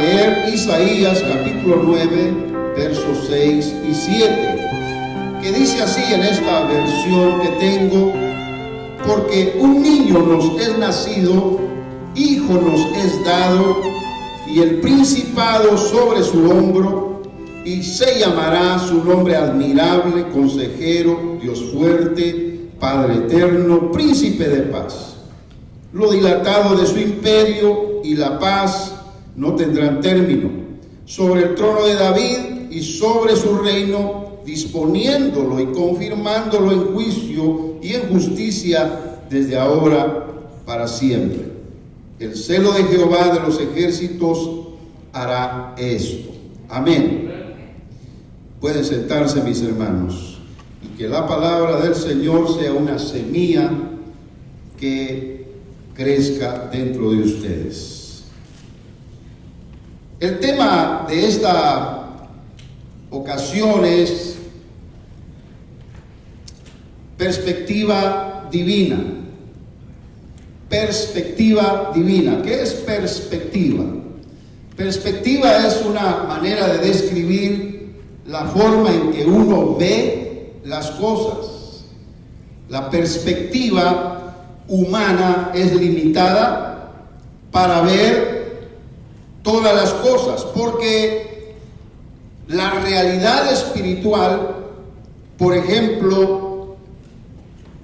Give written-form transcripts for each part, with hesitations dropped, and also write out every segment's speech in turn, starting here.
leer Isaías capítulo 9, versos 6 y 7, que dice así en esta versión que tengo: porque un niño nos es nacido, hijo nos es dado, y el principado sobre su hombro, y se llamará su nombre admirable, consejero, Dios fuerte, Padre eterno, príncipe de paz. Lo dilatado de su imperio y la paz no tendrán término sobre el trono de David y sobre su reino, disponiéndolo y confirmándolo en juicio y en justicia desde ahora para siempre. El celo de Jehová de los ejércitos hará esto. Amén. Pueden sentarse, mis hermanos, y que la palabra del Señor sea una semilla que crezca dentro de ustedes. El tema de esta ocasión es perspectiva divina. Perspectiva divina. ¿Qué es perspectiva? Perspectiva es una manera de describir la forma en que uno ve las cosas. La perspectiva humana es limitada para ver todas las cosas, porque la realidad espiritual, por ejemplo,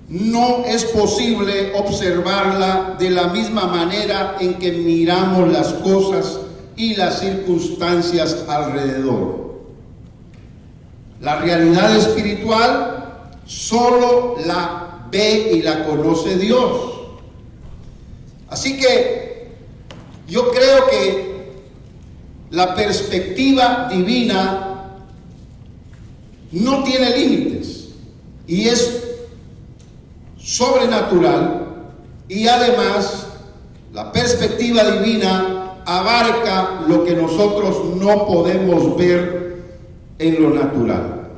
no es posible observarla de la misma manera en que miramos las cosas y las circunstancias alrededor. La realidad espiritual solo la ve y la conoce Dios. Así que yo creo que la perspectiva divina no tiene límites y es sobrenatural, y además la perspectiva divina abarca lo que nosotros no podemos ver en lo natural.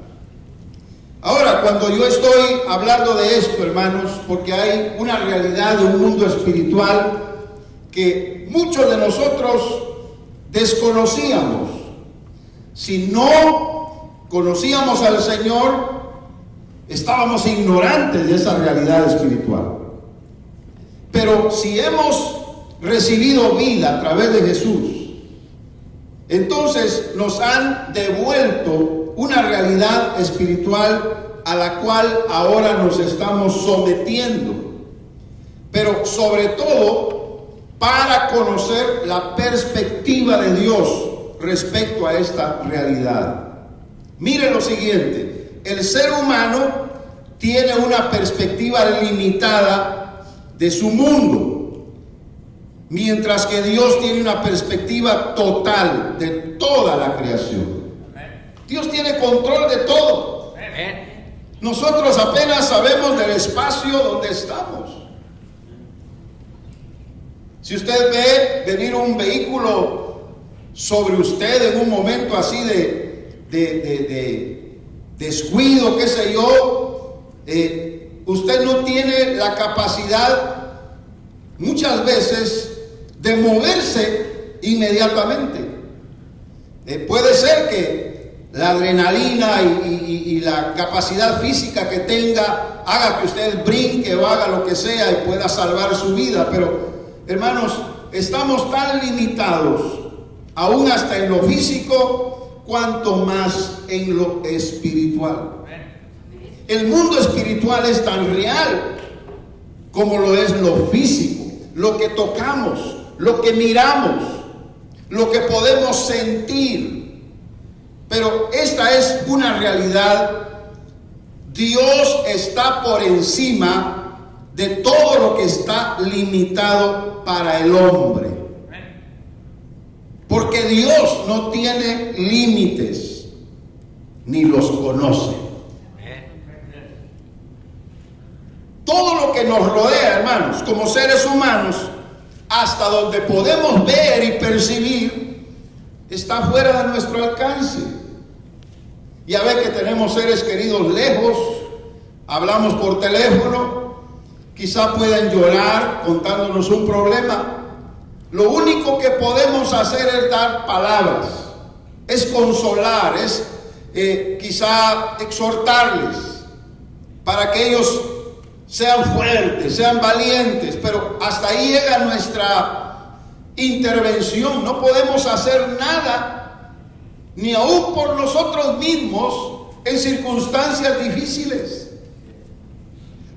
Ahora, cuando yo estoy hablando de esto, hermanos, porque hay una realidad de un mundo espiritual que muchos de nosotros desconocíamos. Si no conocíamos al Señor, estábamos ignorantes de esa realidad espiritual. Pero si hemos recibido vida a través de Jesús, entonces nos han devuelto una realidad espiritual a la cual ahora nos estamos sometiendo. Pero sobre todo para conocer la perspectiva de Dios respecto a esta realidad. Mire lo siguiente: el ser humano tiene una perspectiva limitada de su mundo, mientras que Dios tiene una perspectiva total de toda la creación. Dios tiene control de todo. Nosotros apenas sabemos del espacio donde estamos. Si usted ve venir un vehículo sobre usted en un momento así de descuido, qué sé yo, usted no tiene la capacidad muchas veces de moverse inmediatamente. Puede ser que la adrenalina y la capacidad física que tenga haga que usted brinque o haga lo que sea y pueda salvar su vida, pero hermanos, estamos tan limitados, aún hasta en lo físico, cuanto más en lo espiritual. El mundo espiritual es tan real como lo es lo físico, lo que tocamos, lo que miramos, lo que podemos sentir. Pero esta es una realidad. Dios está por encima de todo lo que está limitado para el hombre. Porque Dios no tiene límites, ni los conoce. Todo lo que nos rodea, hermanos, como seres humanos, hasta donde podemos ver y percibir, está fuera de nuestro alcance. Ya ve que tenemos seres queridos lejos, hablamos por teléfono, quizá puedan llorar contándonos un problema, lo único que podemos hacer es dar palabras, es consolar, es quizá exhortarles para que ellos sean fuertes, sean valientes, pero hasta ahí llega nuestra intervención. No podemos hacer nada, ni aún por nosotros mismos, en circunstancias difíciles.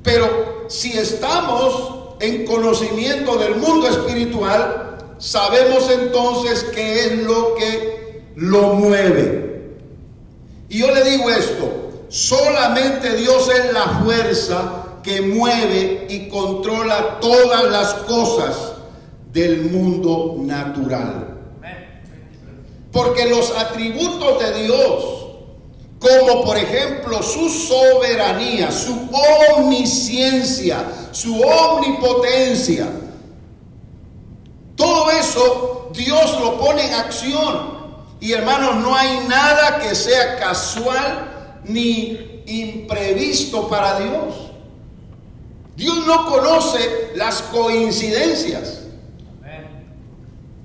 Pero si estamos en conocimiento del mundo espiritual, sabemos entonces qué es lo que lo mueve. Y yo le digo esto: solamente Dios es la fuerza que mueve y controla todas las cosas del mundo natural. Porque los atributos de Dios, como por ejemplo su soberanía, su omnisciencia, su omnipotencia, todo eso Dios lo pone en acción. Y hermanos, no hay nada que sea casual ni imprevisto para Dios. Dios no conoce las coincidencias.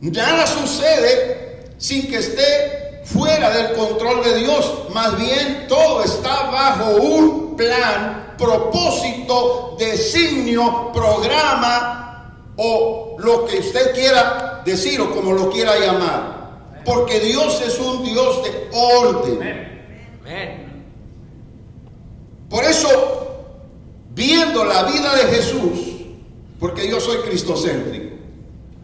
Nada sucede sin que esté fuera del control de Dios. Más bien, todo está bajo un plan, propósito, designio, programa, o lo que usted quiera decir o como lo quiera llamar. Porque Dios es un Dios de orden. Por eso, viendo la vida de Jesús, porque yo soy cristocéntrico,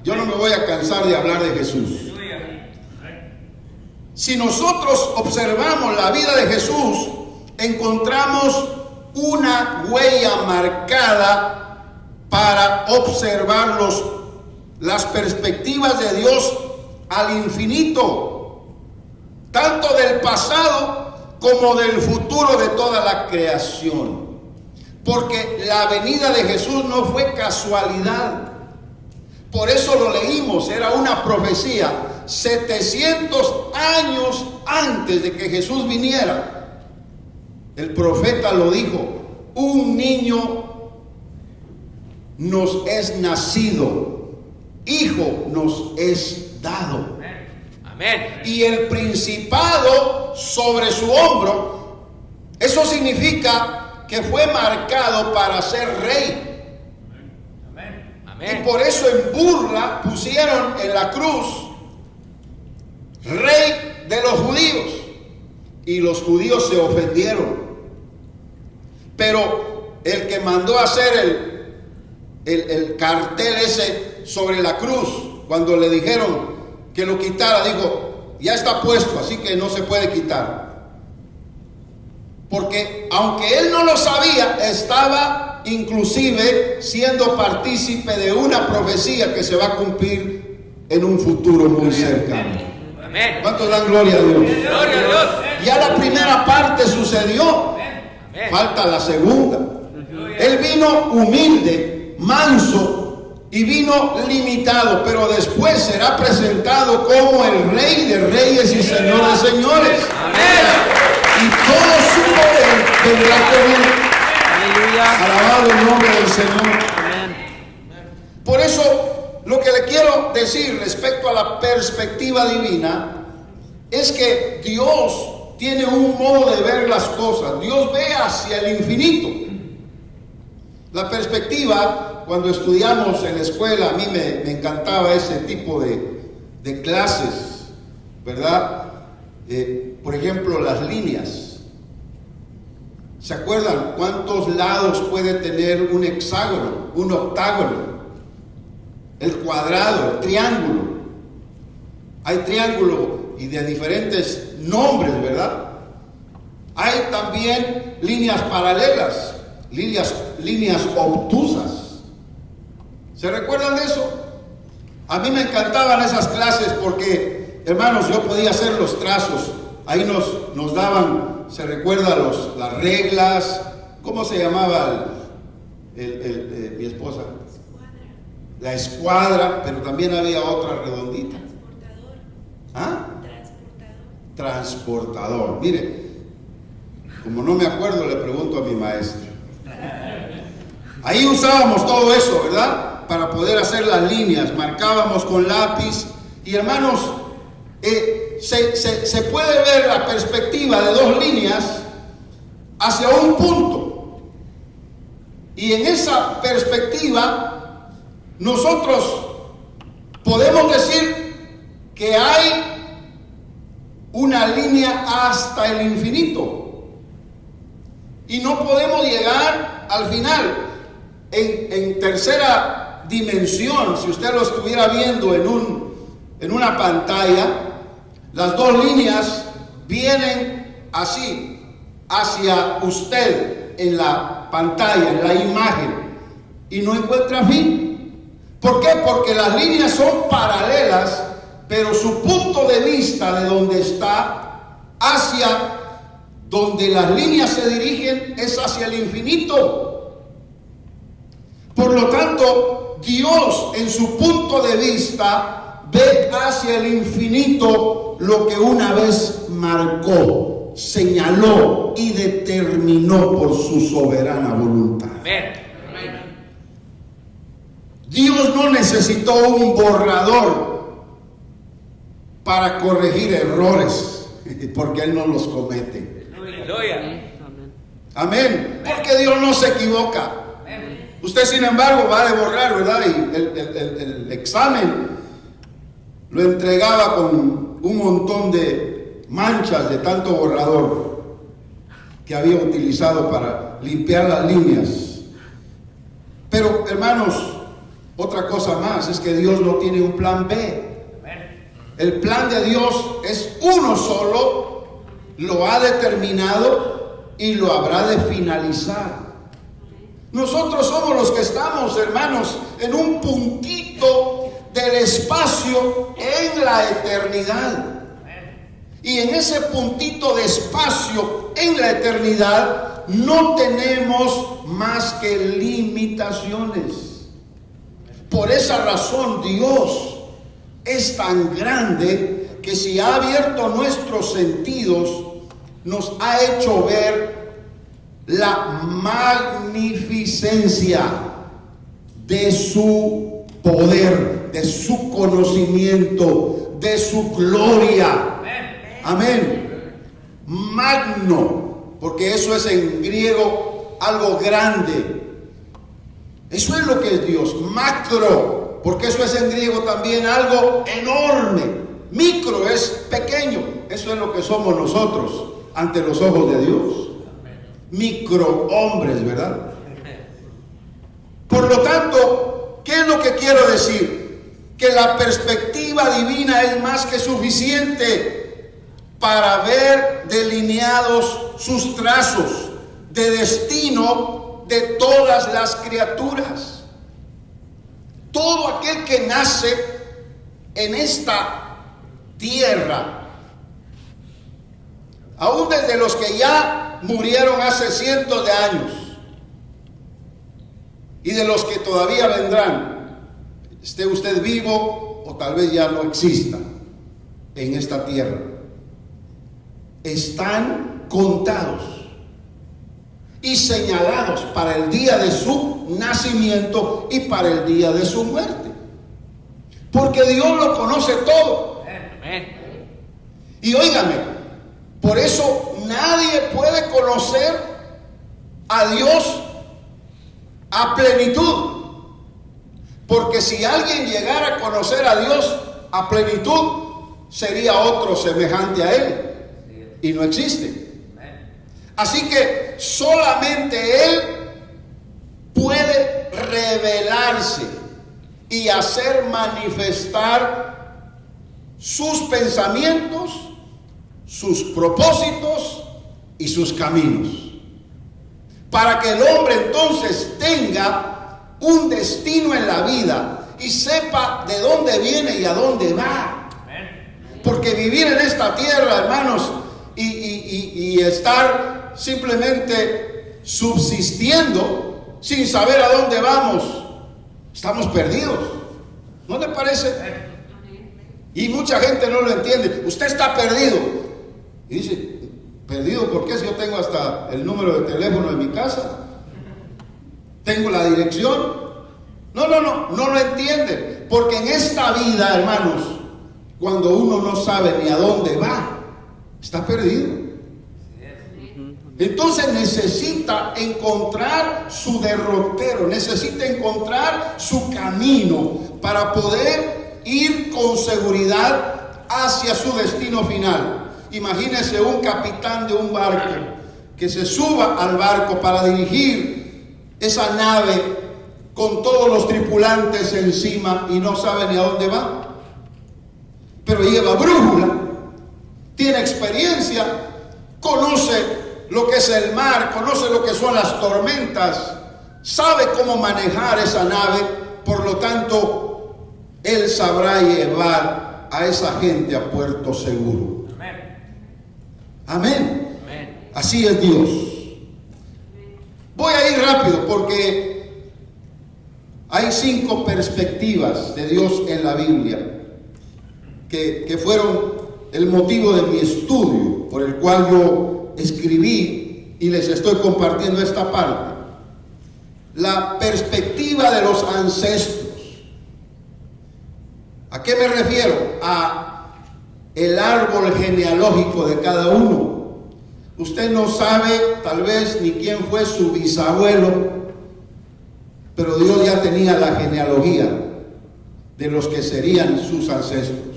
yo no me voy a cansar de hablar de Jesús. Si nosotros observamos la vida de Jesús, encontramos una huella marcada para observar las perspectivas de Dios al infinito, tanto del pasado como del futuro de toda la creación. Porque la venida de Jesús no fue casualidad. Por eso lo leímos, era una profecía 700 años antes de que Jesús viniera. El profeta lo dijo: un niño nos es nacido, hijo nos es dado. Amén. Y el principado sobre su hombro, eso significa que fue marcado para ser rey. Amén. Y por eso en burla pusieron en la cruz: Rey de los judíos. Y los judíos se ofendieron. Pero el que mandó a hacer el cartel ese sobre la cruz, cuando le dijeron que lo quitara, dijo: ya está puesto, así que no se puede quitar. Porque aunque él no lo sabía, estaba inclusive siendo partícipe de una profecía que se va a cumplir en un futuro muy cercano. Amén. ¿Cuántos dan gloria a Dios? Gloria a Dios. Ya la primera parte sucedió. Amén. Falta la segunda. Él vino humilde, manso y vino limitado, pero después será presentado como el Rey de Reyes y Señor de Señores. Amén. Y todo su poder vendrá con él. Aleluya. Alabado el nombre del Señor. Amén. Por eso, lo que le quiero decir respecto a la perspectiva divina es que Dios tiene un modo de ver las cosas. Dios ve hacia el infinito. La perspectiva, cuando estudiamos en la escuela, a mí me encantaba ese tipo de clases, ¿verdad? Por ejemplo, las líneas. ¿Se acuerdan cuántos lados puede tener un hexágono, un octágono? El cuadrado, el triángulo. Hay triángulo y de diferentes nombres, ¿verdad? Hay también líneas paralelas, líneas obtusas. ¿Se recuerdan de eso? A mí me encantaban esas clases porque, hermanos, yo podía hacer los trazos. Ahí nos daban, ¿se recuerda las reglas? ¿Cómo se llamaba mi esposa? La escuadra, pero también había otra redondita. Transportador. ¿Ah? Transportador. Mire, como no me acuerdo, le pregunto a mi maestra. Ahí usábamos todo eso, ¿verdad? para poder hacer las líneas, marcábamos con lápiz. Y hermanos, se puede ver la perspectiva de dos líneas hacia un punto. Y en esa perspectiva nosotros podemos decir que hay una línea hasta el infinito. Y no podemos llegar al final. En tercera dimensión, si usted lo estuviera viendo en una pantalla, las dos líneas vienen así, hacia usted en la pantalla, en la imagen, y no encuentra fin. ¿Por qué? Porque las líneas son paralelas, pero su punto de vista de donde está hacia donde las líneas se dirigen es hacia el infinito. Por lo tanto, Dios en su punto de vista ve hacia el infinito lo que una vez marcó, señaló y determinó por su soberana voluntad. Amén. Dios no necesitó un borrador para corregir errores, porque Él no los comete. Aleluya. Amén. Porque Dios no se equivoca. Usted, sin embargo, va a borrar, ¿verdad? Y el examen lo entregaba con un montón de manchas de tanto borrador que había utilizado para limpiar las líneas. Pero, hermanos, otra cosa más es que Dios no tiene un plan B. El plan de Dios es uno solo, lo ha determinado y lo habrá de finalizar. Nosotros somos los que estamos, hermanos, en un puntito del espacio en la eternidad. Y en ese puntito de espacio en la eternidad no tenemos más que limitaciones. Por esa razón Dios es tan grande que si ha abierto nuestros sentidos, nos ha hecho ver la magnificencia de su poder, de su conocimiento, de su gloria. Amén. Magno, porque eso es en griego algo grande. Eso es lo que es Dios. Macro, porque eso es en griego también algo enorme. Micro es pequeño. Eso es lo que somos nosotros ante los ojos de Dios. Microhombres, ¿verdad? Por lo tanto, ¿qué es lo que quiero decir? Que la perspectiva divina es más que suficiente para ver delineados sus trazos de destino de todas las criaturas. Todo aquel que nace en esta tierra, aún desde los que ya murieron hace cientos de años y de los que todavía vendrán, esté usted vivo o tal vez ya no exista en esta tierra, están contados y señalados para el día de su nacimiento y para el día de su muerte, porque Dios lo conoce todo. Y óigame, por eso nadie puede conocer a Dios a plenitud. Porque si alguien llegara a conocer a Dios a plenitud, sería otro semejante a Él. Y no existe. Así que solamente Él puede revelarse y hacer manifestar sus pensamientos, sus propósitos y sus caminos, para que el hombre entonces tenga un destino en la vida y sepa de dónde viene y a dónde va. Porque vivir en esta tierra, hermanos, y estar simplemente subsistiendo sin saber a dónde vamos, estamos perdidos. ¿No le parece? Y mucha gente no lo entiende. Usted está perdido. Y dice, ¿perdido por qué? Si yo tengo hasta el número de teléfono de mi casa, tengo la dirección, No lo entienden. Porque en esta vida, hermanos, cuando uno no sabe ni a dónde va, está perdido. Entonces necesita encontrar su derrotero, necesita encontrar su camino para poder ir con seguridad hacia su destino final. Imagínese un capitán de un barco que se suba al barco para dirigir esa nave con todos los tripulantes encima y no sabe ni a dónde va. Pero lleva brújula, tiene experiencia, conoce lo que es el mar, conoce lo que son las tormentas, sabe cómo manejar esa nave, por lo tanto, él sabrá llevar a esa gente a puerto seguro. Amén. Amén. Así es Dios. Voy a ir rápido porque hay 5 perspectivas de Dios en la Biblia que fueron el motivo de mi estudio, por el cual yo escribí y les estoy compartiendo esta parte. La perspectiva de los ancestros. ¿A qué me refiero? A el árbol genealógico de cada uno. Usted no sabe tal vez ni quién fue su bisabuelo, pero Dios ya tenía la genealogía de los que serían sus ancestros.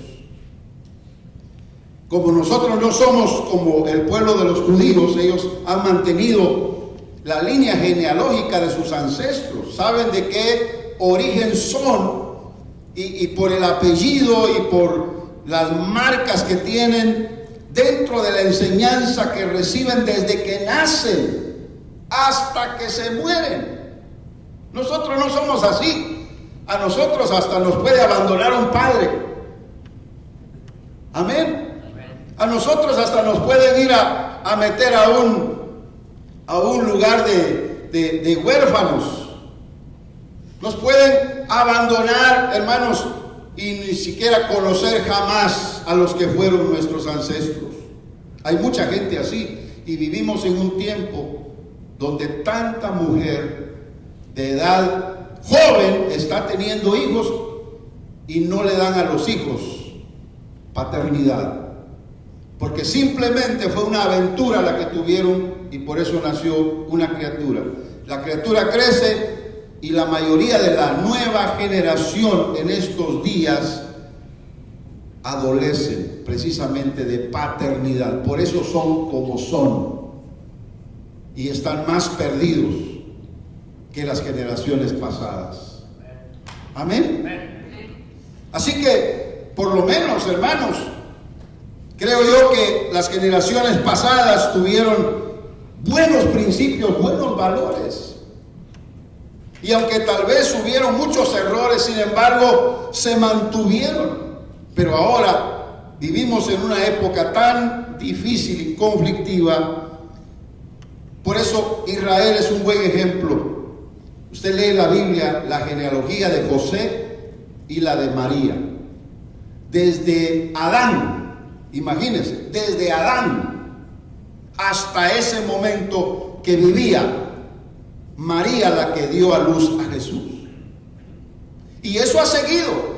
Como nosotros no somos como el pueblo de los judíos, ellos han mantenido la línea genealógica de sus ancestros, saben de qué origen son, y por el apellido y por las marcas que tienen dentro de la enseñanza que reciben desde que nacen hasta que se mueren. Nosotros no somos así. A nosotros hasta nos puede abandonar un padre. Amén. A nosotros hasta nos pueden ir a meter a un lugar de huérfanos. Nos pueden abandonar, hermanos, y ni siquiera conocer jamás a los que fueron nuestros ancestros. Hay mucha gente así, y vivimos en un tiempo donde tanta mujer de edad joven está teniendo hijos y no le dan a los hijos paternidad. Porque simplemente fue una aventura la que tuvieron y por eso nació una criatura. La criatura crece y la mayoría de la nueva generación en estos días adolecen precisamente de paternidad. Por eso son como son y están más perdidos que las generaciones pasadas. Amén. Así que, por lo menos, hermanos, creo yo que las generaciones pasadas tuvieron buenos principios, buenos valores. Y aunque tal vez hubieron muchos errores, sin embargo, se mantuvieron. Pero ahora vivimos en una época tan difícil y conflictiva. Por eso Israel es un buen ejemplo. Usted lee la Biblia, la genealogía de José y la de María. Desde Adán, imagínense, desde Adán hasta ese momento que vivía María, la que dio a luz a Jesús. Y eso ha seguido.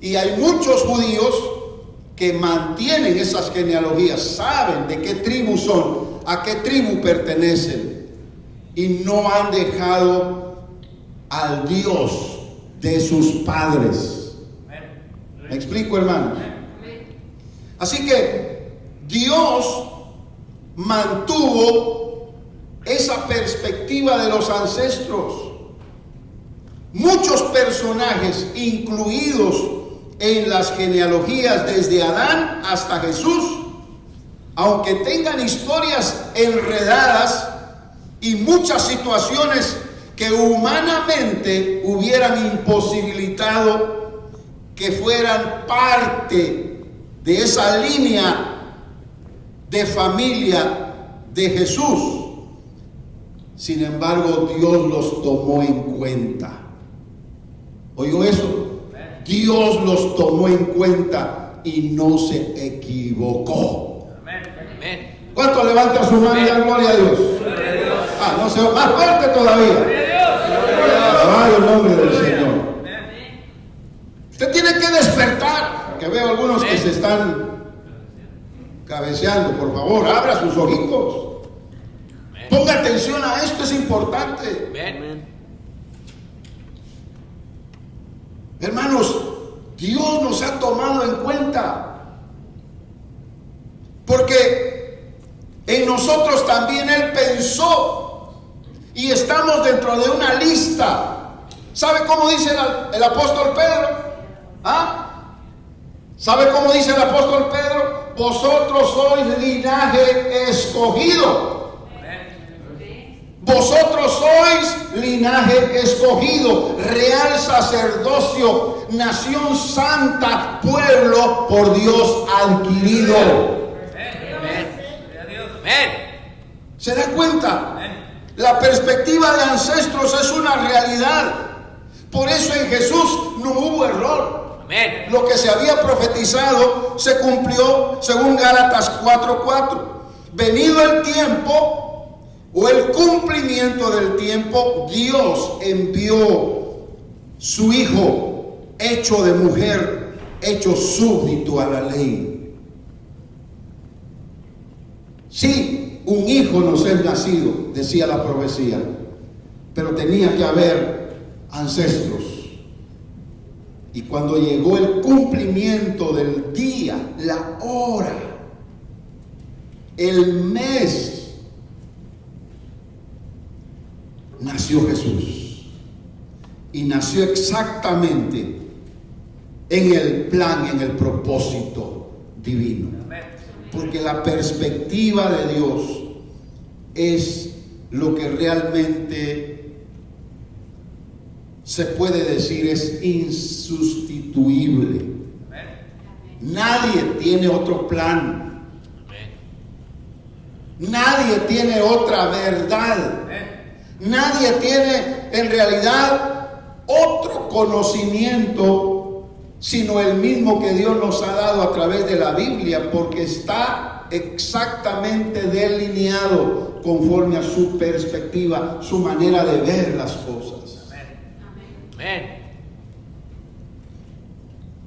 Y hay muchos judíos que mantienen esas genealogías, saben de qué tribu son, a qué tribu pertenecen, y no han dejado al Dios de sus padres. ¿Me explico, hermanos? Así que Dios mantuvo esa perspectiva de los ancestros. Muchos personajes incluidos en las genealogías desde Adán hasta Jesús, aunque tengan historias enredadas y muchas situaciones que humanamente hubieran imposibilitado que fueran parte de esa línea de familia de Jesús. Sin embargo, Dios los tomó en cuenta. ¿Oyó eso? Dios los tomó en cuenta y no se equivocó. Amén. ¿Cuánto levanta su mano y da gloria a Dios? Ah, no se va más fuerte todavía. Alabado el nombre del Señor. Usted tiene que despertar, que veo algunos que se están cabeceando. Por favor, abra sus ojitos. Ponga atención a esto, es importante. Hermanos, Dios nos ha tomado en cuenta, porque en nosotros también Él pensó, y estamos dentro de una lista. ¿Sabe cómo dice el apóstol Pedro? ¿Sabe cómo dice el apóstol Pedro? Vosotros sois linaje escogido. Vosotros sois linaje escogido, real sacerdocio, nación santa, pueblo por Dios adquirido. ¿Se da cuenta? La perspectiva de ancestros es una realidad. Por eso en Jesús no hubo error. Lo que se había profetizado se cumplió según Gálatas 4:4. Venido el tiempo, o el cumplimiento del tiempo, Dios envió su Hijo, hecho de mujer, hecho súbdito a la ley. Sí, un hijo nos es nacido, decía la profecía, pero tenía que haber ancestros. Y cuando llegó el cumplimiento del día, la hora, el mes, nació Jesús. Y nació exactamente en el plan, en el propósito divino. Porque la perspectiva de Dios es lo que realmente se puede decir es insustituible. Nadie tiene otro plan. Nadie tiene otra verdad. Nadie tiene en realidad otro conocimiento sino el mismo que Dios nos ha dado a través de la Biblia, porque está exactamente delineado conforme a su perspectiva, su manera de ver las cosas. Amén.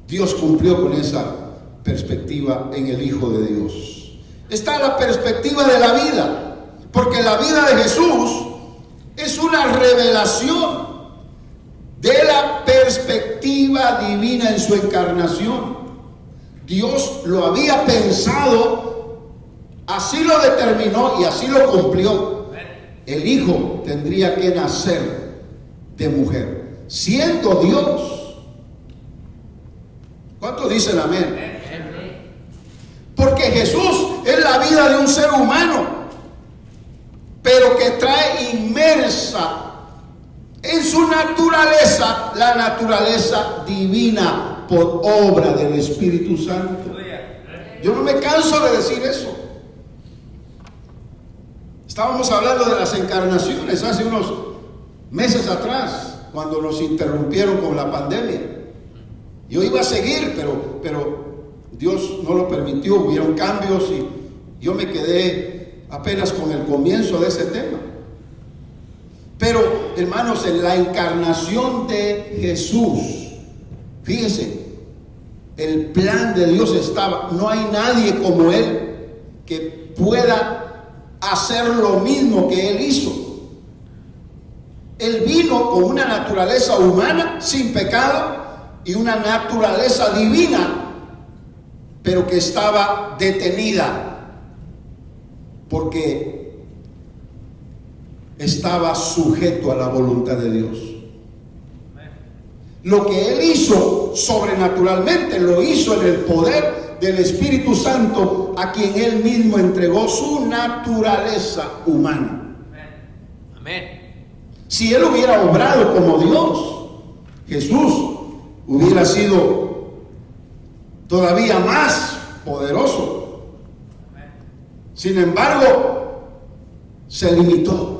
Dios cumplió con esa perspectiva en el Hijo de Dios. Está la perspectiva de la vida, porque la vida de Jesús es una revelación de la perspectiva divina en su encarnación. Dios lo había pensado, así lo determinó y así lo cumplió. El Hijo tendría que nacer de mujer, siendo Dios. ¿Cuántos dicen amén? Porque Jesús es la vida de un ser humano, pero que trae inmersa en su naturaleza, la naturaleza divina por obra del Espíritu Santo. Yo no me canso de decir eso. Estábamos hablando de las encarnaciones hace unos meses atrás, cuando nos interrumpieron con la pandemia. Yo iba a seguir, pero Dios no lo permitió, hubieron cambios y yo me quedé apenas con el comienzo de ese tema. Pero, hermanos, en la encarnación de Jesús, fíjense, el plan de Dios estaba. No hay nadie como Él que pueda hacer lo mismo que Él hizo. Él vino con una naturaleza humana sin pecado y una naturaleza divina, pero que estaba detenida porque estaba sujeto a la voluntad de Dios. Lo que Él hizo sobrenaturalmente, lo hizo en el poder del Espíritu Santo, a quien Él mismo entregó su naturaleza humana. Amén. Si Él hubiera obrado como Dios, Jesús hubiera sido todavía más poderoso. Sin embargo, se limitó.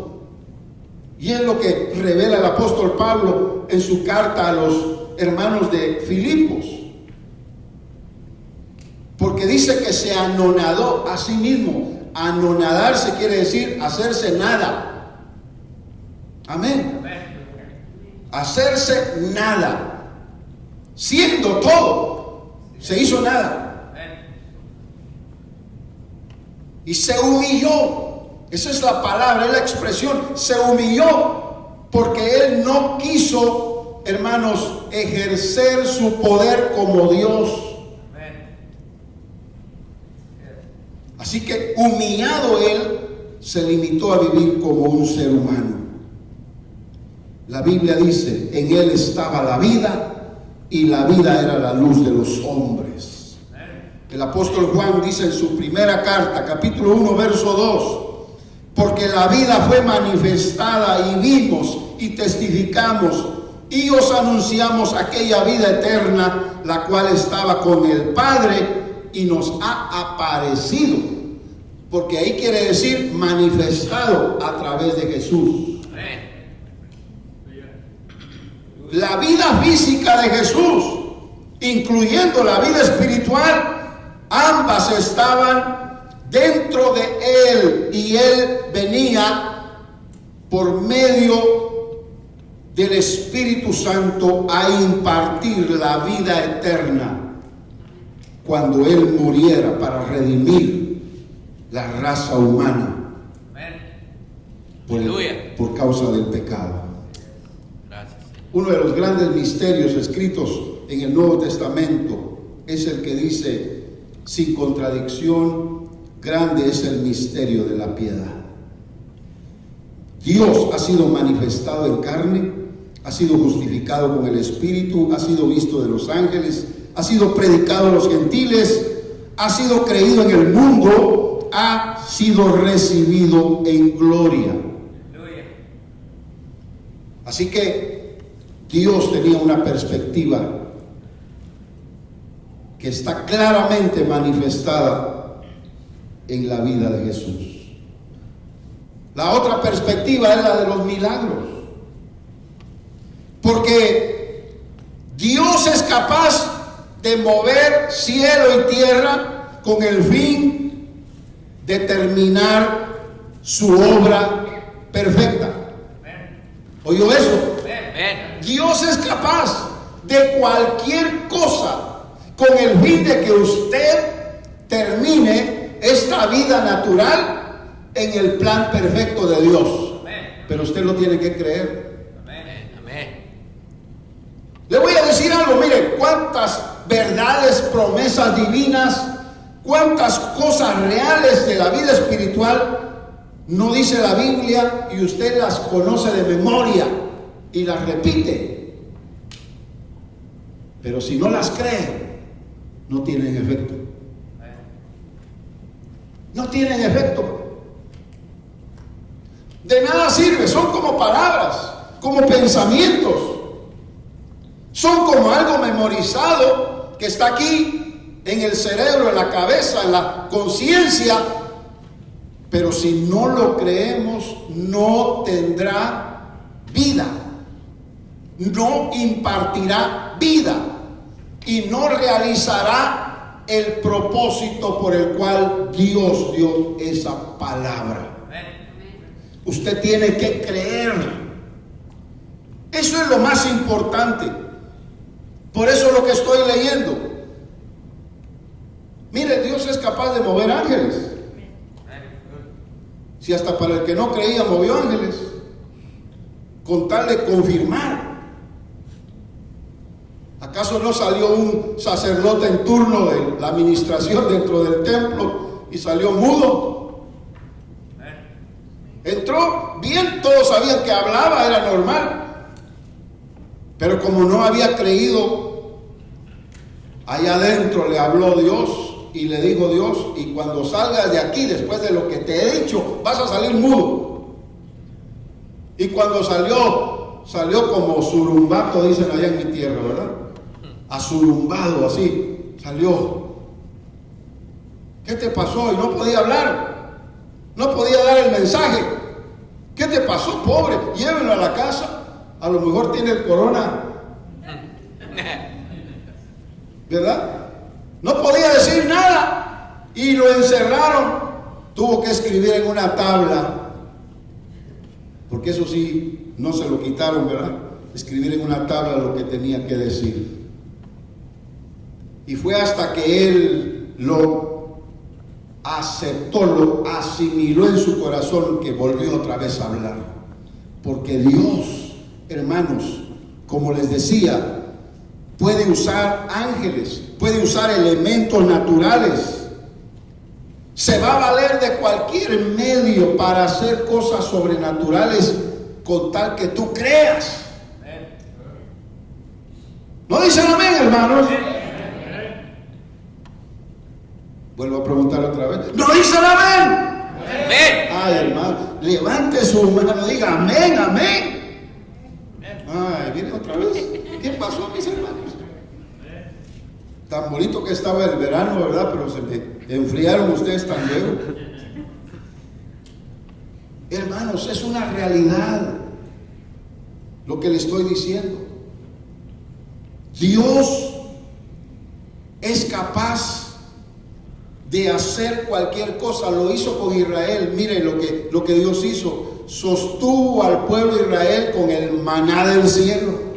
Y es lo que revela el apóstol Pablo en su carta a los hermanos de Filipos. Porque dice que se anonadó a sí mismo. Anonadarse quiere decir hacerse nada. Amén. hacerse nada, siendo todo, se hizo nada. Y se humilló. Esa es la palabra, es la expresión. Se humilló porque él no quiso, hermanos, ejercer su poder como Dios. Así que humillado él, se limitó a vivir como un ser humano. La Biblia dice, en él estaba la vida y la vida era la luz de los hombres. El apóstol Juan dice en su primera carta, capítulo 1, verso 2, porque la vida fue manifestada y vimos y testificamos y os anunciamos aquella vida eterna, la cual estaba con el Padre y nos ha aparecido, porque ahí quiere decir manifestado a través de Jesús. La vida física de Jesús, incluyendo la vida espiritual, ambas estaban dentro de él, y él venía por medio del Espíritu Santo a impartir la vida eterna cuando él muriera para redimir la raza humana por causa del pecado. Uno de los grandes misterios escritos en el Nuevo Testamento es el que dice, sin contradicción, grande es el misterio de la piedad. Dios ha sido manifestado en carne, ha sido justificado con el Espíritu, ha sido visto de los ángeles, ha sido predicado a los gentiles, ha sido creído en el mundo, ha sido recibido en gloria. Así que Dios tenía una perspectiva que está claramente manifestada en la vida de Jesús. La otra perspectiva es la de los milagros, porque Dios es capaz de mover cielo y tierra con el fin de terminar su obra perfecta. ¿Oyó eso? Dios es capaz de cualquier cosa con el fin de que usted termine esta vida natural en el plan perfecto de Dios. Pero usted lo tiene que creer. Le voy a decir algo, mire, cuántas verdades, promesas divinas, cuántas cosas reales de la vida espiritual no dice la Biblia y usted las conoce de memoria y las repite, pero si no las cree, no tienen efecto. No tienen efecto. De nada sirve, son como palabras, como pensamientos, son como algo memorizado que está aquí en el cerebro, en la cabeza, en la conciencia, pero si no lo creemos, no tendrá vida, no impartirá vida y no realizará el propósito por el cual Dios dio esa palabra. Usted tiene que creer. Eso es lo más importante. Por eso lo que estoy leyendo. Mire, Dios es capaz de mover ángeles. Si hasta para el que no creía movió ángeles, con tal de confirmar. ¿Acaso no salió un sacerdote en turno de la administración dentro del templo y salió mudo? Entró bien, todos sabían que hablaba, era normal. Pero como no había creído, allá adentro le habló Dios y le dijo Dios, y cuando salgas de aquí, después de lo que te he dicho, vas a salir mudo. Y cuando salió como surumbato, dicen allá en mi tierra, ¿verdad? Asurumbado así, salió. ¿Qué te pasó? Y no podía hablar, no podía dar el mensaje. ¿Qué te pasó, pobre? Llévenlo a la casa. A lo mejor tiene el corona, ¿verdad? No podía decir nada y lo encerraron. Tuvo que escribir en una tabla, porque eso sí, no se lo quitaron, ¿verdad? escribir en una tabla lo que tenía que decir. Y fue hasta que él lo aceptó, lo asimiló en su corazón, que volvió otra vez a hablar. Porque Dios, hermanos, como les decía, puede usar ángeles, puede usar elementos naturales. Se va a valer de cualquier medio para hacer cosas sobrenaturales con tal que tú creas. ¿No dicen amén, hermanos? Vuelvo a preguntar otra vez. ¿No dicen amén? Ay, hermano, levante su mano, diga amén, amén. Ay, viene otra vez. ¿Qué pasó, mis hermanos? Tan bonito que estaba el verano, ¿verdad? Pero se me enfriaron ustedes tan luego. Hermanos, es una realidad lo que le estoy diciendo. Dios es capaz de hacer cualquier cosa. Lo hizo con Israel. Mire lo que Dios hizo. Sostuvo al pueblo de Israel con el maná del cielo.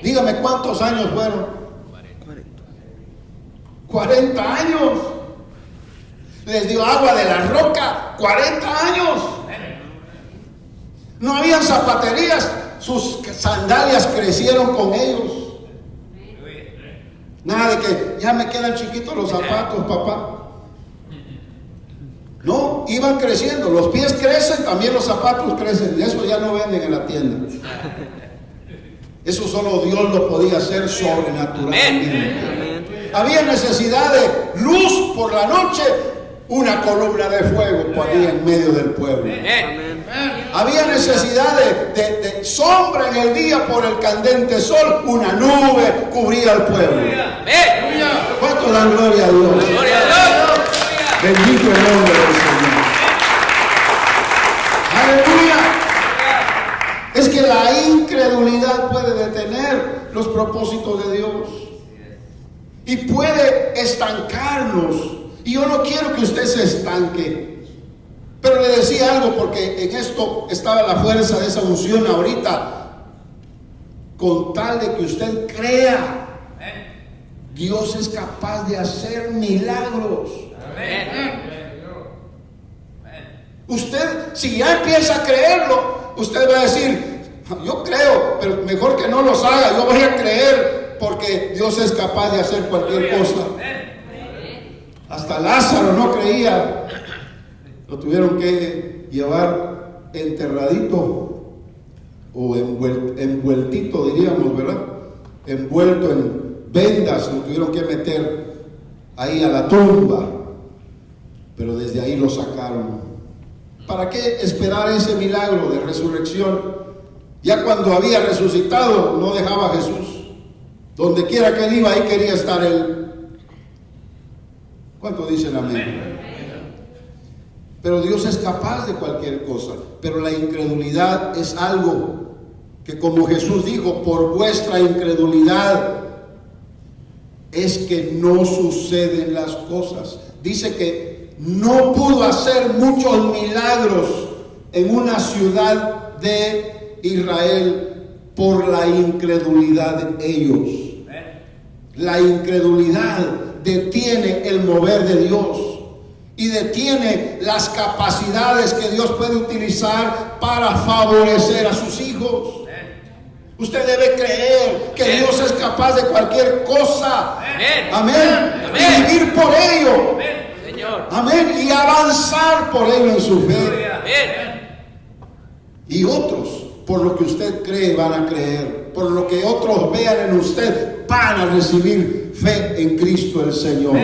Dígame, ¿cuántos años fueron? 40 años. Les dio agua de la roca. 40 años. No habían zapaterías. Sus sandalias crecieron con ellos. Nada de que ya me quedan chiquitos los zapatos, papá. No, iban creciendo. Los pies crecen, también los zapatos crecen. Eso ya no venden en la tienda. Eso solo Dios lo podía hacer sobrenaturalmente. Había necesidad de luz por la noche, una columna de fuego ponía en medio del pueblo. Había necesidad de sombra en el día por el candente sol, una nube cubría al pueblo. ¿Cuánto dan gloria a Dios? Bendito el nombre del Señor. Aleluya. Es que la incredulidad puede detener los propósitos de Dios y puede estancarnos. Y yo no quiero que usted se estanque. Pero le decía algo, porque en esto estaba la fuerza de esa unción ahorita. Con tal de que usted crea, Dios es capaz de hacer milagros. Usted, si ya empieza a creerlo, usted va a decir, yo creo, pero mejor que no los haga. Yo voy a creer porque Dios es capaz de hacer cualquier cosa. Hasta Lázaro no creía. Lo tuvieron que llevar enterradito o envueltito, diríamos, ¿verdad? Envuelto en vendas, lo tuvieron que meter ahí a la tumba. Pero desde ahí lo sacaron. ¿Para qué esperar ese milagro de resurrección? Ya cuando había resucitado, no dejaba a Jesús. Donde quiera que él iba, ahí quería estar él. ¿Cuánto dicen amén? Pero Dios es capaz de cualquier cosa. Pero la incredulidad es algo que, como Jesús dijo, por vuestra incredulidad es que no suceden las cosas. Dice que no pudo hacer muchos milagros en una ciudad de Israel por la incredulidad de ellos. La incredulidad detiene el mover de Dios y detiene las capacidades que Dios puede utilizar para favorecer a sus hijos. Usted debe creer que Dios es capaz de cualquier cosa. Amén. Y vivir por ello. Amén. Y avanzar por ello en su fe. Y otros, por lo que usted cree, van a creer. Por lo que otros vean en usted, van a recibir fe en Cristo el Señor.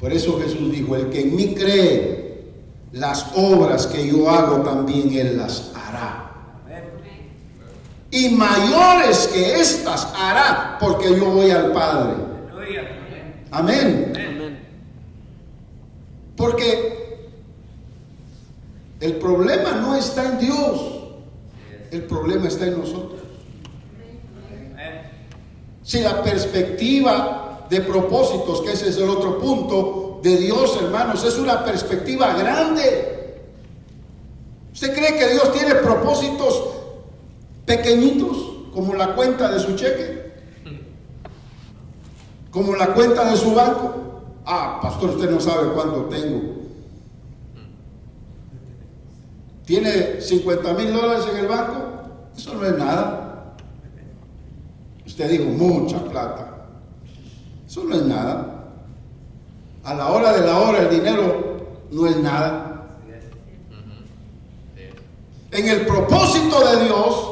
Por eso Jesús dijo, el que en mí cree, las obras que yo hago también él las hará. Y mayores que estas hará, porque yo voy al Padre. Amén. Porque el problema no está en Dios, el problema está en nosotros. Si la perspectiva de propósitos, que ese es el otro punto de Dios, hermanos, es una perspectiva grande. ¿Usted cree que Dios tiene propósitos pequeñitos como la cuenta de su cheque? Como la cuenta de su banco. Ah, pastor, usted no sabe cuánto tengo. ¿Tiene $50,000 en el banco? Eso no es nada. Usted dijo, mucha plata. Eso no es nada. A la hora de la hora el dinero no es nada. En el propósito de Dios,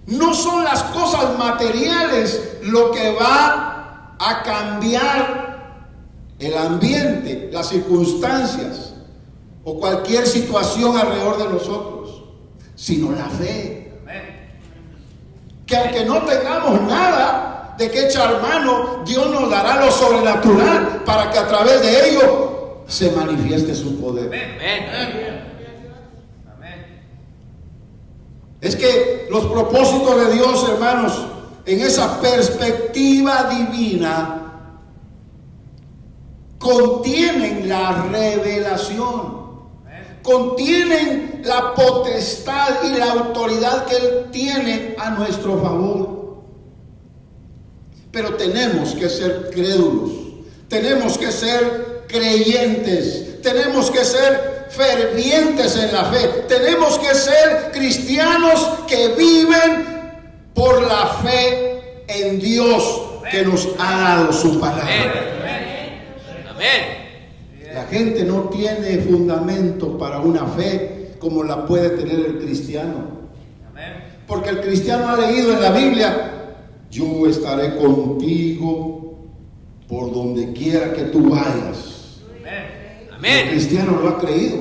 no son las cosas materiales lo que va a cambiar el ambiente, las circunstancias o cualquier situación alrededor de nosotros, sino la fe. Que aunque no tengamos nada de que echar mano, Dios nos dará lo sobrenatural para que a través de ello se manifieste su poder. Es que los propósitos de Dios, hermanos, en esa perspectiva divina, contienen la revelación, contienen la potestad y la autoridad que Él tiene a nuestro favor. Pero tenemos que ser crédulos, tenemos que ser creyentes, tenemos que ser fervientes en la fe, tenemos que ser cristianos que viven por la fe en Dios que nos ha dado su palabra. Amén. La gente no tiene fundamento para una fe como la puede tener el cristiano. Porque el cristiano ha leído en la Biblia: yo estaré contigo por donde quiera que tú vayas. El cristiano lo ha creído.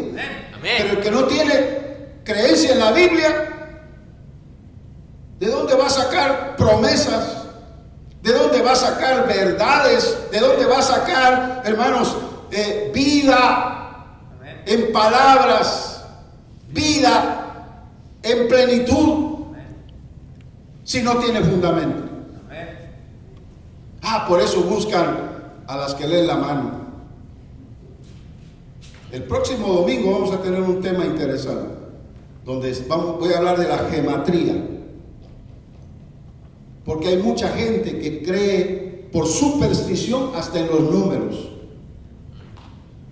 Pero el que no tiene creencia en la Biblia, ¿de dónde va a sacar promesas? ¿De dónde va a sacar verdades? ¿De dónde va a sacar, hermanos, vida en palabras, vida en plenitud, si no tiene fundamento? Por eso buscan a las que leen la mano. El próximo domingo vamos a tener un tema interesante, donde voy a hablar de la gematría. Porque hay mucha gente que cree por superstición hasta en los números.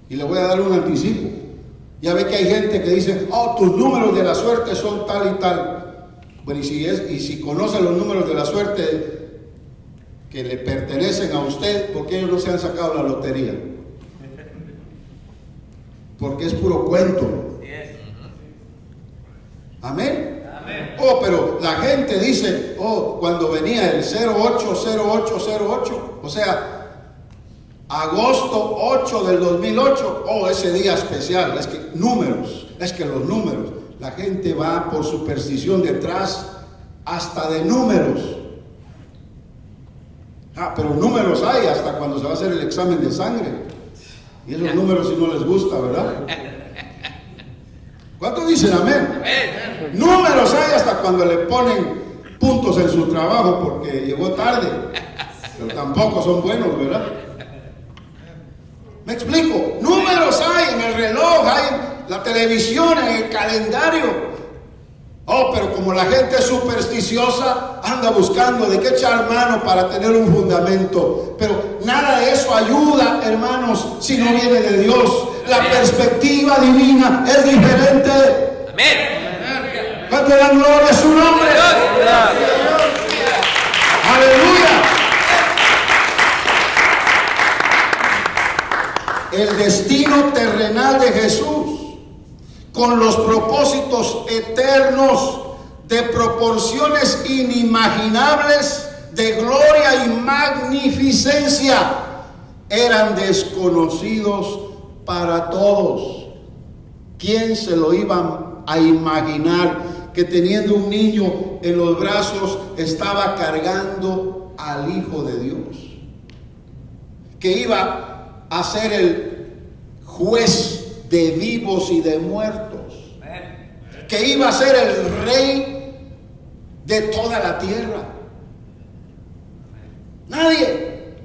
Y le voy a dar un anticipo. Ya ve que hay gente que dice: tus números de la suerte son tal y tal. Bueno, y si conoce los números de la suerte que le pertenecen a usted, ¿por qué ellos no se han sacado la lotería? Porque es puro cuento. Amén. Pero la gente dice: cuando venía el 080808, o sea, agosto 8 del 2008, ese día especial. Es que los números, la gente va por superstición detrás hasta de números. Pero números hay hasta cuando se va a hacer el examen de sangre. Y esos números si no les gusta, ¿verdad? ¿Cuántos dicen amén? Números hay hasta cuando le ponen puntos en su trabajo porque llegó tarde. Pero tampoco son buenos, ¿verdad? ¿Me explico? Números hay en el reloj, hay en la televisión, en el calendario. Pero como la gente es supersticiosa, anda buscando de qué echar mano para tener un fundamento. Pero nada de eso ayuda, hermanos, si no viene de Dios. La perspectiva divina es diferente. Amén. ¿Cuánto dan gloria a su nombre? Aleluya. El destino terrenal de Jesús, con los propósitos eternos de proporciones inimaginables de gloria y magnificencia, eran desconocidos para todos. ¿Quién se lo iba a imaginar que teniendo un niño en los brazos estaba cargando al Hijo de Dios? Que iba a ser el juez de vivos y de muertos, que iba a ser el rey de toda la tierra. Nadie.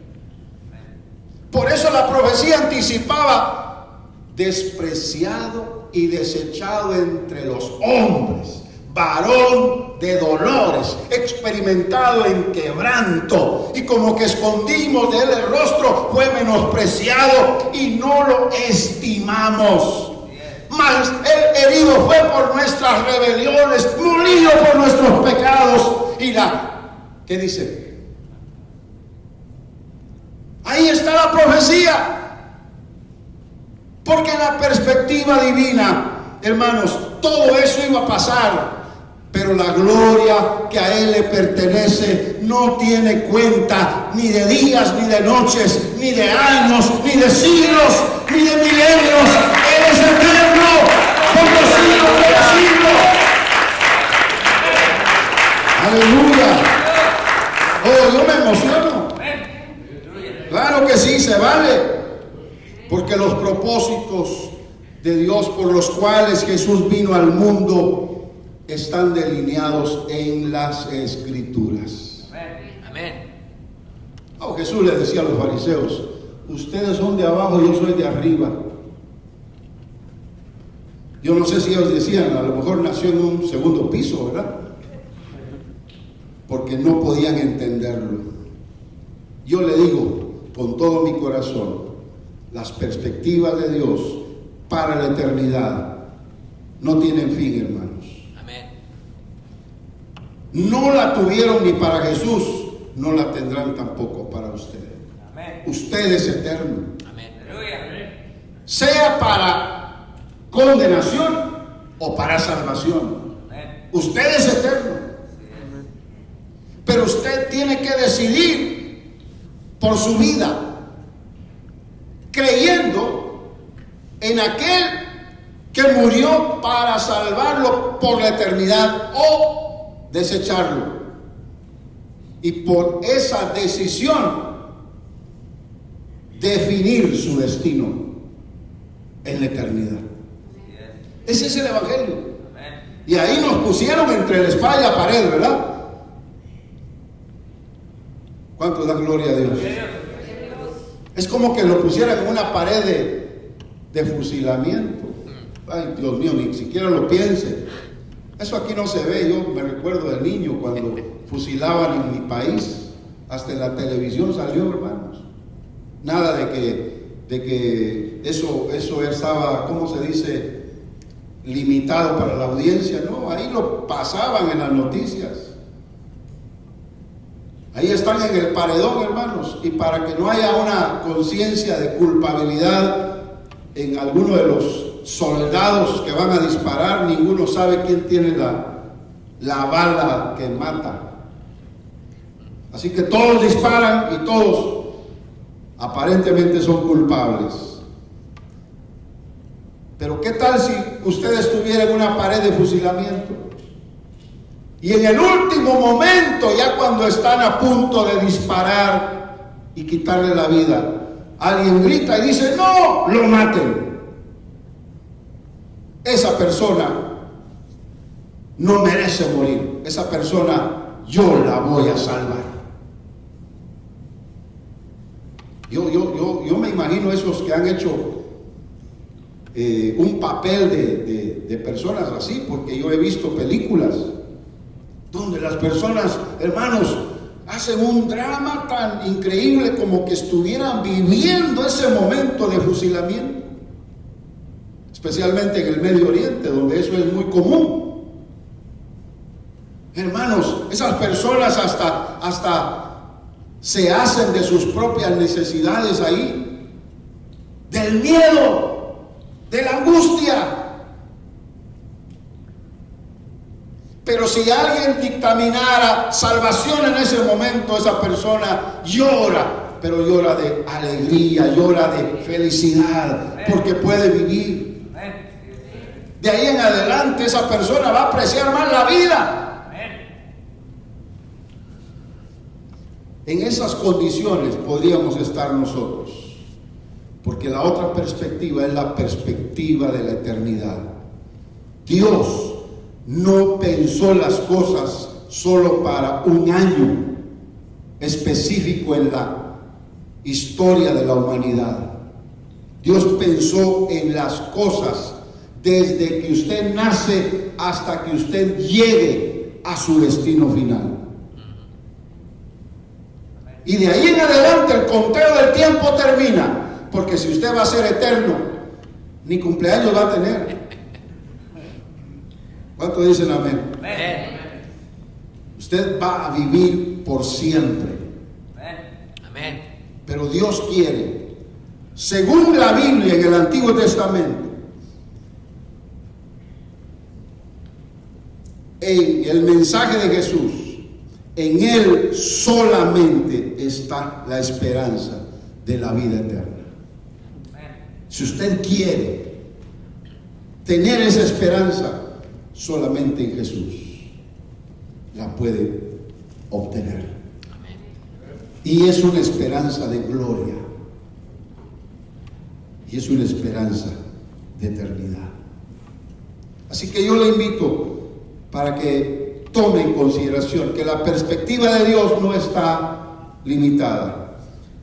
Por eso la profecía anticipaba: despreciado y desechado entre los hombres, varón de dolores, experimentado en quebranto, y como que escondimos de él el rostro, fue menospreciado y no lo estimamos. Mas el herido fue por nuestras rebeliones, molido por nuestros pecados. Y ¿qué dice? Ahí está la profecía. Porque en la perspectiva divina, hermanos, todo eso iba a pasar. Pero la gloria que a Él le pertenece no tiene cuenta ni de días, ni de noches, ni de años, ni de siglos, ni de milenios. Él es eterno, por los siglos de los siglos. Aleluya. Oh, yo me emociono. Claro que sí, se vale. Porque los propósitos de Dios por los cuales Jesús vino al mundo están delineados en las Escrituras. Amén. Oh, Jesús le decía a los fariseos: ustedes son de abajo, yo soy de arriba. Yo no sé si ellos decían, a lo mejor nació en un segundo piso, ¿verdad? Porque no podían entenderlo. Yo le digo con todo mi corazón, las perspectivas de Dios para la eternidad no tienen fin, hermanos. Amén. No la tuvieron ni para Jesús, no la tendrán tampoco para ustedes. Amén. Usted es eterno. Amén. Sea para condenación o para salvación. Amén. Usted es eterno. Pero usted tiene que decidir por su vida, creyendo en aquel que murió para salvarlo por la eternidad, o desecharlo. Y por esa decisión definir su destino en la eternidad. Ese es el Evangelio. Y ahí nos pusieron entre la espada y la pared, ¿verdad? ¿Cuánto da gloria a Dios? Es como que lo pusieran en una pared de fusilamiento. Ay, Dios mío, ni siquiera lo piense. Eso aquí no se ve. Yo me recuerdo de niño cuando fusilaban en mi país. Hasta en la televisión salió, hermanos. Nada de que eso estaba, ¿cómo se dice?, limitado para la audiencia. No, ahí lo pasaban en las noticias. Ahí están en el paredón, hermanos, y para que no haya una conciencia de culpabilidad en alguno de los soldados que van a disparar, ninguno sabe quién tiene la bala que mata. Así que todos disparan y todos aparentemente son culpables. Pero ¿qué tal si usted estuviera en una pared de fusilamiento? Y en el último momento, ya cuando están a punto de disparar y quitarle la vida, alguien grita y dice: ¡no, lo maten! Esa persona no merece morir. Esa persona yo la voy a salvar. Yo me imagino esos que han hecho un papel de personas así, porque yo he visto películas donde las personas, hermanos, hacen un drama tan increíble como que estuvieran viviendo ese momento de fusilamiento, especialmente en el Medio Oriente, donde eso es muy común. Hermanos, esas personas hasta se hacen de sus propias necesidades ahí, del miedo, de la angustia. Pero si alguien dictaminara salvación en ese momento, esa persona llora, pero llora de alegría, llora de felicidad, porque puede vivir. De ahí en adelante esa persona va a apreciar más la vida. En esas condiciones podríamos estar nosotros, porque la otra perspectiva es la perspectiva de la eternidad. Dios no pensó las cosas solo para un año específico en la historia de la humanidad. Dios pensó en las cosas desde que usted nace hasta que usted llegue a su destino final. Y de ahí en adelante el conteo del tiempo termina, porque si usted va a ser eterno, ni cumpleaños va a tener. ¿Cuánto dicen amén? Amén. Usted va a vivir por siempre. Amén. Pero Dios quiere, según la Biblia en el Antiguo Testamento, en el mensaje de Jesús, en Él solamente está la esperanza de la vida eterna. Si usted quiere tener esa esperanza, solamente en Jesús la puede obtener. Y es una esperanza de gloria. Y es una esperanza de eternidad. Así que yo le invito para que tome en consideración que la perspectiva de Dios no está limitada,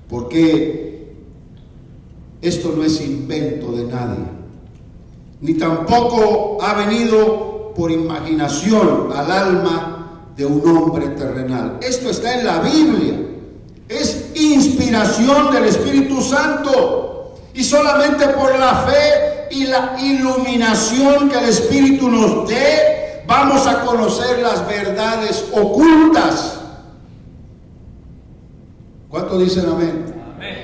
porque esto no es invento de nadie, ni tampoco ha venido por imaginación al alma de un hombre terrenal. Esto está en la Biblia, es inspiración del Espíritu Santo, y solamente por la fe y la iluminación que el Espíritu nos dé, vamos a conocer las verdades ocultas. ¿Cuánto dicen amén? Amén.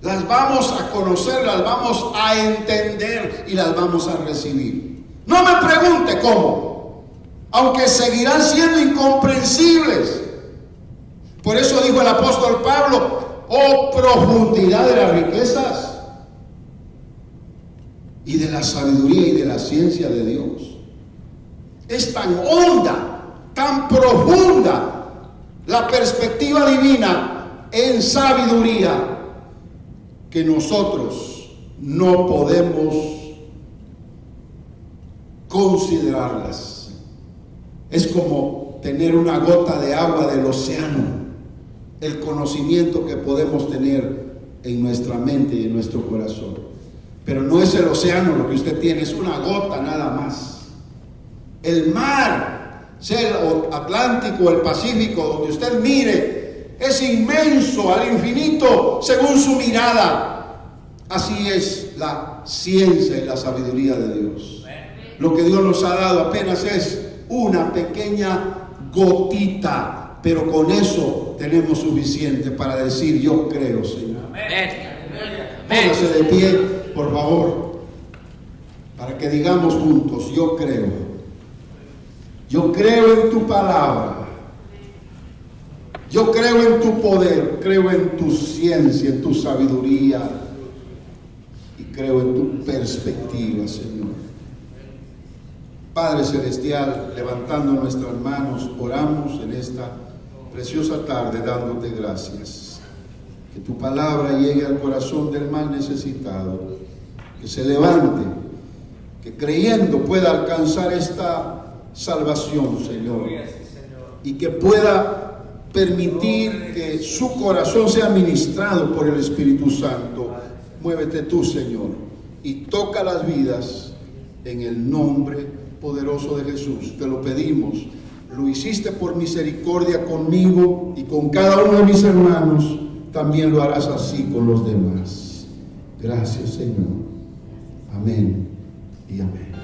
Las vamos a conocer, las vamos a entender y las vamos a recibir. No me pregunte cómo, aunque seguirán siendo incomprensibles. Por eso dijo el apóstol Pablo: oh profundidad de las riquezas y de la sabiduría y de la ciencia de Dios. Es tan honda, tan profunda la perspectiva divina en sabiduría, que nosotros no podemos considerarlas. Es como tener una gota de agua del océano, el conocimiento que podemos tener en nuestra mente y en nuestro corazón. Pero no es el océano lo que usted tiene, es una gota nada más. El mar, sea el Atlántico o el Pacífico, donde usted mire, es inmenso al infinito según su mirada. Así es la ciencia y la sabiduría de Dios. Lo que Dios nos ha dado apenas es una pequeña gotita, pero con eso tenemos suficiente para decir: yo creo, Señor. Póngase de pie, por favor, para que digamos juntos: yo creo. Yo creo en tu palabra. Yo creo en tu poder. Creo en tu ciencia, en tu sabiduría. Y creo en tu perspectiva, Señor. Padre Celestial, levantando nuestras manos, oramos en esta preciosa tarde dándote gracias. Que tu palabra llegue al corazón del más necesitado. Que se levante. Que creyendo pueda alcanzar esta salvación, Señor, y que pueda permitir que su corazón sea ministrado por el Espíritu Santo. Muévete tú, Señor, y toca las vidas en el nombre poderoso de Jesús. Te lo pedimos. Lo hiciste por misericordia conmigo y con cada uno de mis hermanos. También lo harás así con los demás. Gracias, Señor. Amén y amén.